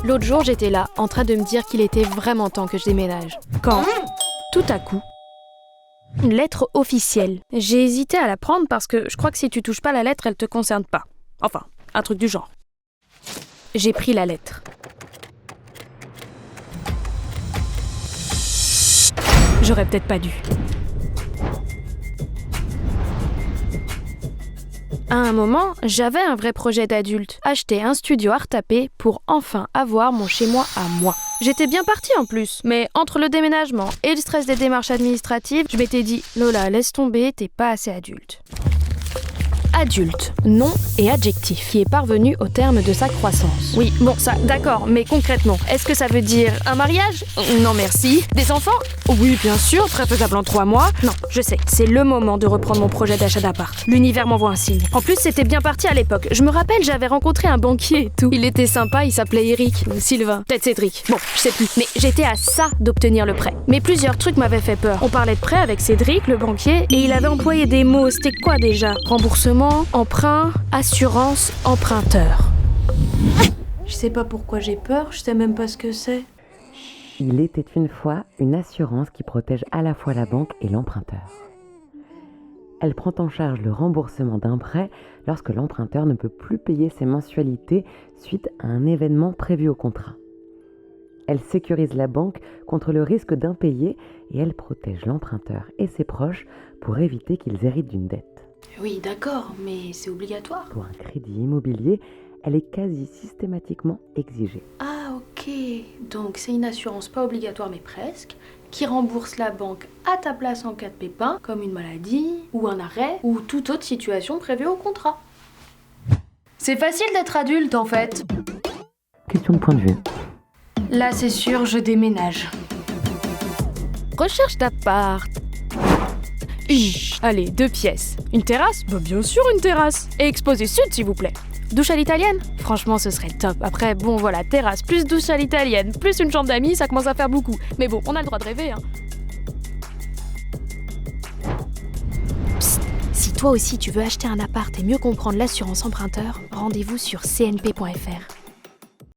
L'autre jour, j'étais là, en train de me dire qu'il était vraiment temps que je déménage. Quand, tout à coup, une lettre officielle. J'ai hésité à la prendre parce que je crois que si tu touches pas la lettre, elle te concerne pas. Enfin, un truc du genre. J'ai pris la lettre. J'aurais peut-être pas dû. À un moment, j'avais un vrai projet d'adulte. Acheter un studio à retaper pour enfin avoir mon chez-moi à moi. J'étais bien partie en plus, mais entre le déménagement et le stress des démarches administratives, je m'étais dit « Lola, laisse tomber, t'es pas assez adulte ». Adulte, nom et adjectif, qui est parvenu au terme de sa croissance. Oui, bon, ça, d'accord, mais concrètement, est-ce que ça veut dire un mariage ? Non merci. Des enfants ? Oui, bien sûr, très faisable en 3 mois. Non, je sais, c'est le moment de reprendre mon projet d'achat d'appart. L'univers m'envoie un signe. En plus, c'était bien parti à l'époque. Je me rappelle, j'avais rencontré un banquier et tout. Il était sympa, il s'appelait Eric, ou Sylvain, peut-être Cédric. Bon, je sais plus. Mais j'étais à ça d'obtenir le prêt. Mais plusieurs trucs m'avaient fait peur. On parlait de prêt avec Cédric, le banquier, et il avait employé des mots, c'était quoi déjà ? Remboursement, emprunt, assurance, emprunteur. Je sais pas pourquoi j'ai peur, je sais même pas ce que c'est. Il était une fois une assurance qui protège à la fois la banque et l'emprunteur. Elle prend en charge le remboursement d'un prêt lorsque l'emprunteur ne peut plus payer ses mensualités suite à un événement prévu au contrat. Elle sécurise la banque contre le risque d'impayé et elle protège l'emprunteur et ses proches pour éviter qu'ils héritent d'une dette. Oui, d'accord, mais c'est obligatoire. Pour un crédit immobilier, elle est quasi systématiquement exigée. Ah ok, donc c'est une assurance pas obligatoire mais presque, qui rembourse la banque à ta place en cas de pépin, comme une maladie, ou un arrêt, ou toute autre situation prévue au contrat. C'est facile d'être adulte en fait. Question de point de vue. Là c'est sûr, je déménage. Recherche d'appart. Allez, 2 pièces. Une terrasse ? Bah bien sûr une terrasse. Et exposé sud s'il vous plaît. Douche à l'italienne ? Franchement ce serait top. Après bon voilà, terrasse plus douche à l'italienne, plus une chambre d'amis, ça commence à faire beaucoup. Mais bon, on a le droit de rêver hein. Psst, si toi aussi tu veux acheter un appart et mieux comprendre l'assurance emprunteur, rendez-vous sur cnp.fr.